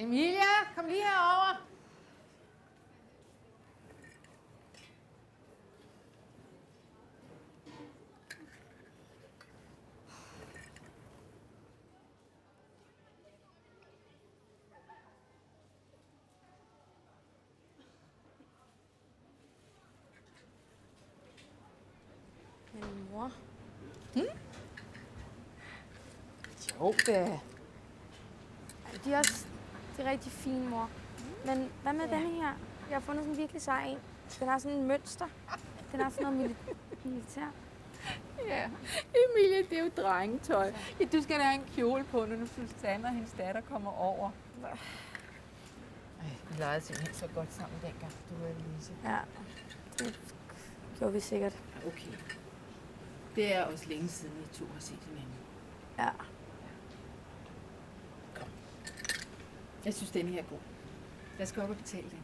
Emilia, kom lige herover. Men mor... Jo da. De er også de er rigtig fine, mor. Men hvad med denne her? Jeg har fundet sådan en virkelig sej en. Den har sådan en mønster. Den har sådan noget militær. Ja, Emilia, det er jo drengetøj. Ja, du skal da have en kjole på, når Susanne og hendes datter kommer over. Vi legede simpelthen så godt sammen dengang, du og Elise. Ja, det gjorde vi sikkert. Okay. Det er også længe siden, I to har set hinanden. Ja. Kom. Jeg synes, denne her er god. Jeg skal op og betale den.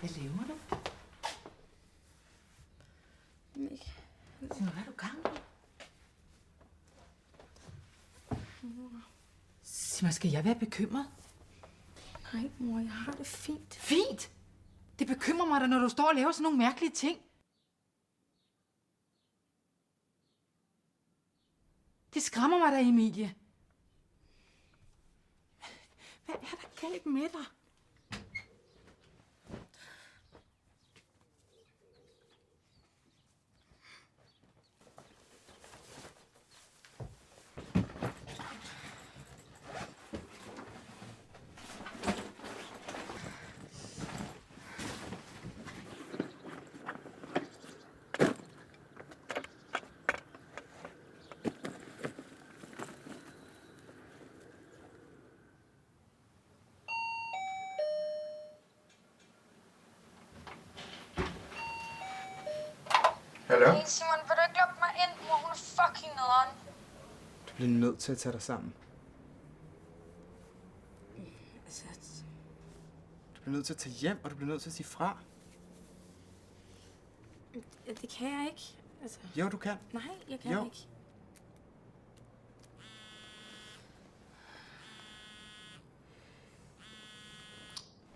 Hvad laver du? Ikke. Hvad er du gang i? Sig mig, skal jeg være bekymret? Nej, mor, jeg har det fint. Fint! Det bekymrer mig da, når du står og laver sådan nogle mærkelige ting. Det skræmmer mig da, Emilie. Hvad er der galt med dig? Hallo? Hey Simon, vil du ikke lukke mig ind? Mor, hun er fucking nederen. Du bliver nødt til at tage dig sammen. Altså, Du bliver nødt til at tage hjem, og du bliver nødt til at sige fra. det kan jeg ikke. Altså, Jo, du kan. nej, jeg kan Jo. ikke.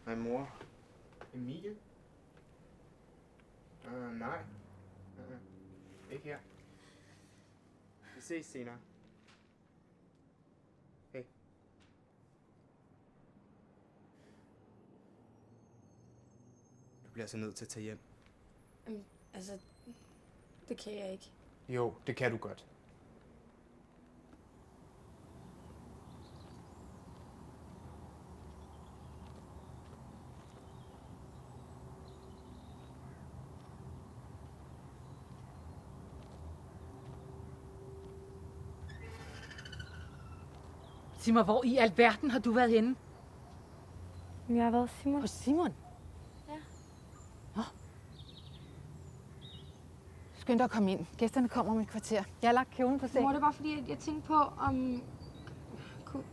Hej, mor. Emilie? Nej. Ikke her. Vi ses senere. Hej. Du bliver altså nødt til at tage hjem. Altså, det kan jeg ikke. Jo, det kan du godt. Sig mig, hvor i alverden har du været henne? Jeg har været Simon. Hos Simon? Ja. Nå. Skynd dig at komme ind. Gæsterne kommer om et kvarter. Jeg har lagt kjolen på sengen. Mor, det var fordi, at jeg tænkte på, om...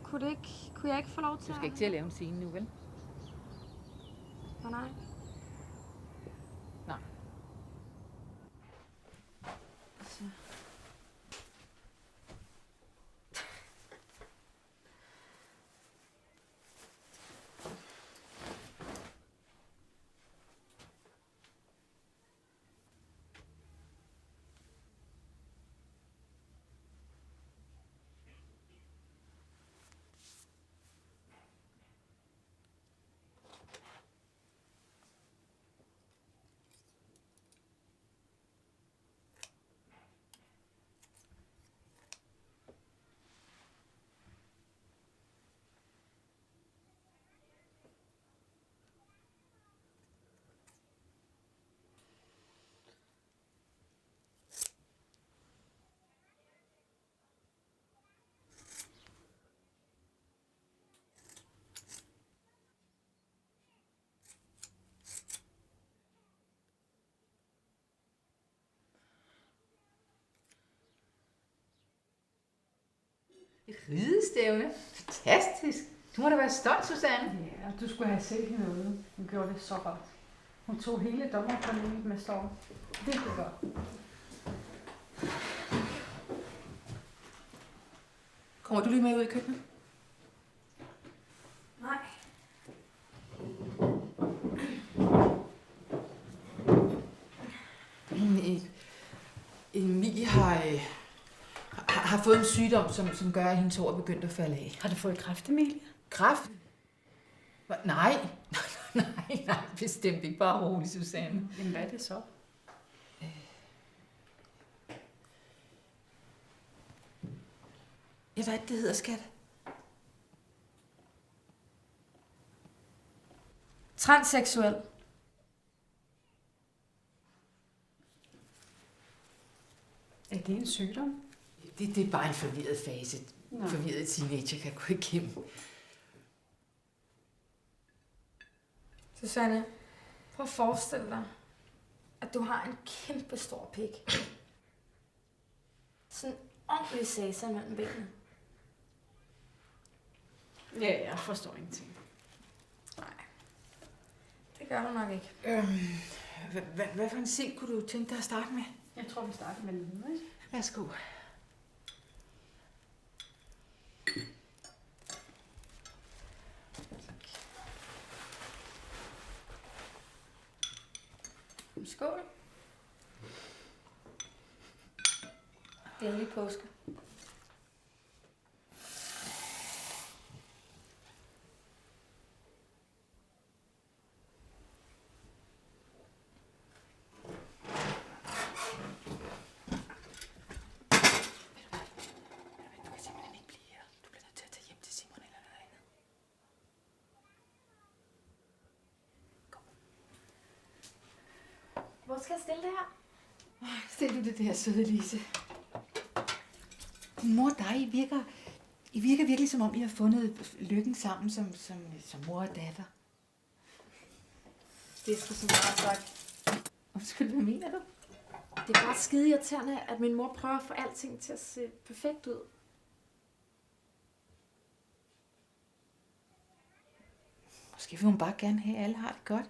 Kunne jeg ikke få lov til Du skal ikke til at lave en scene nu, vel? Nej. Nej. Så. Ridestævne. Fantastisk. Du må da være stolt, Susanne. Ja, du skulle have set noget. Hun gjorde det så godt. Hun tog hele dommerpanelet med storm. Virkelig godt. Kommer du lige med ud i køkkenet? Nej. Emilie har fået en sygdom, som gør, at hendes hår er begyndt at falde af. Har du fået kræft, Emilie? Kræft? Nej. Nej, bestemt ikke. Bare rolig, Susanne. Jamen, hvad er det så? Ja, hvad er det hedder, skat? Transseksuel. Er det en sygdom? Det er bare en forvirret fase. Forvirret teenager kan gå igennem. Susanne, prøv at forestille dig, at du har en kæmpe stor pik. Sådan en ordentlig sasa mellem benene. Ja, jeg forstår ingenting. Nej, det gør du nok ikke. Hvad for en scene kunne du tænke dig at starte med? Jeg tror, vi starter med den, ikke? Værsgo. Skål. Glædelig påske. Hvor skal jeg stille det her? Stil du det der, søde Lise. Din mor og dig, I virker virkelig som om, I har fundet lykken sammen som mor og datter. Det er sgu så meget sagt. Undskyld, hvad mener du? Det er bare skide irriterende, at min mor prøver at få alting til at se perfekt ud. Måske vil hun bare gerne have, at alle har det godt.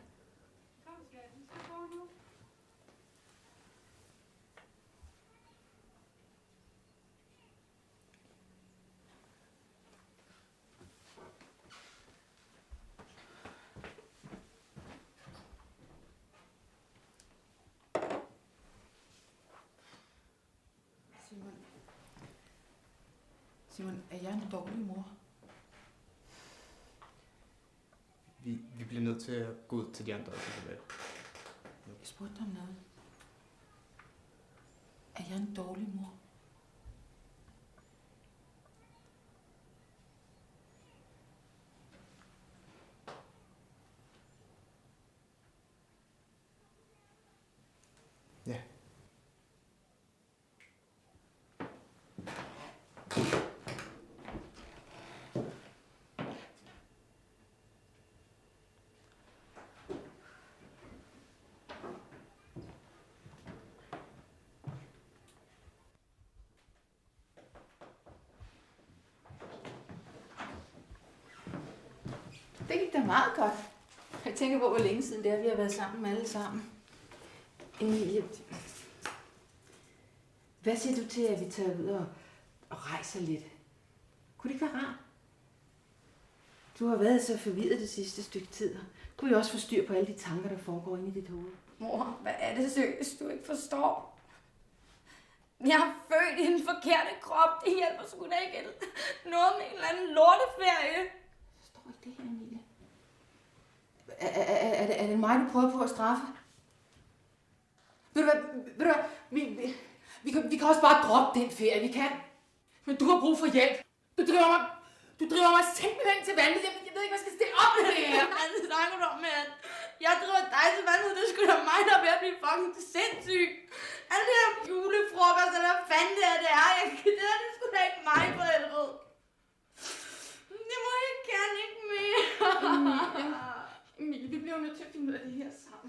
Simon, er jeg en dårlig mor? Vi bliver nødt til at gå ud til de andre. Jeg spurgte dig om noget. Er jeg er en dårlig mor. Ja. Det gik da meget godt. Jeg tænker på, hvor længe siden det er, vi har været sammen alle sammen. Emilie, hvad siger du til, at vi tager ud og rejser lidt? Kunne det ikke være rart? Du har været så forvirret det sidste stykke tid. Kunne vi også få styr på alle de tanker, der foregår inde i dit hoved? Mor, hvad er det seriøst, du ikke forstår? Jeg er født i den forkerte krop. Det hjælper sgu da ikke noget med en eller anden lorteferie. Forstår ikke det her, Emilie? Er det mig, du prøver på at straffe? Ved du hvad? Vi kan også bare droppe den ferie, vi kan. Men du har brug for hjælp. Du driver mig simpelthen til vanvid. Jeg ved ikke, hvad jeg skal stille op med det her. Hvad snakker du om, mand? Jeg driver dig til vandet. Det skulle da mig, der er ved at blive fucking sindssyg. Alle det her julefrokost, eller hvad fanden det er. Det er sgu da ikke mig, for helvede. Det må jeg gerne ikke mere. Emilie, vi bliver nødt til at finde ud af det her sammen.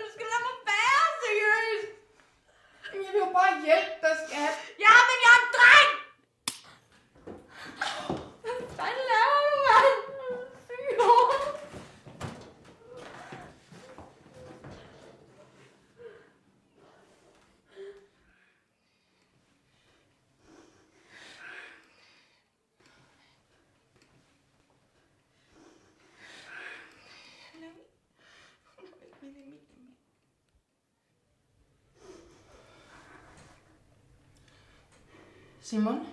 Du skal lade mig være, seriøst. Jeg vil jo bare hjælpe dig, skat. Ja, men jeg er en dreng! Hvad laver du, mand? Syg hoved. Simon?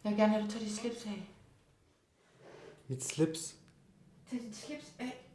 Jeg vil gerne have, at du tager dit slips af. Mit slips. Tag dit slips af.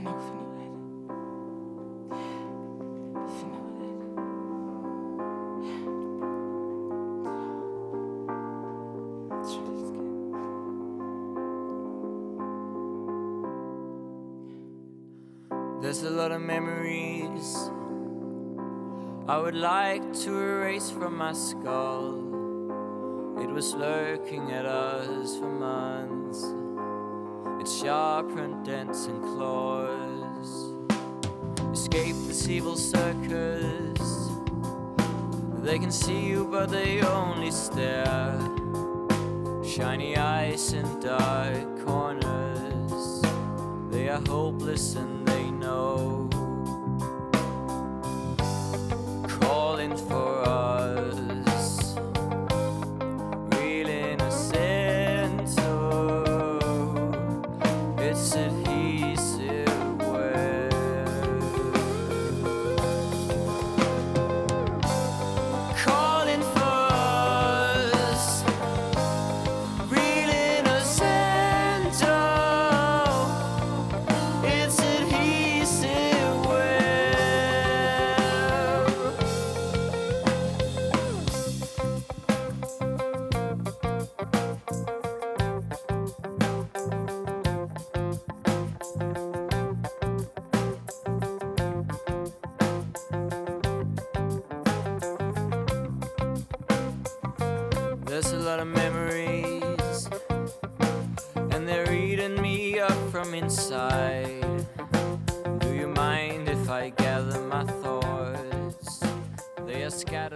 Nok finde ud af det. Vi finder ud af det. Så det skal. There's a lot of memories I would like to erase from my skull. It was lurking at us for months. Its sharpened dents and claws. Escape this evil circus. They can see you but they only stare. Shiny eyes in dark corners. They are hopeless and they know. Calling for us. Real innocent. It's adhesive wear. Calling for us. Real innocent. It's adhesive wear. There's a lot of memories from inside. Do you mind if I gather my thoughts? They are scattered.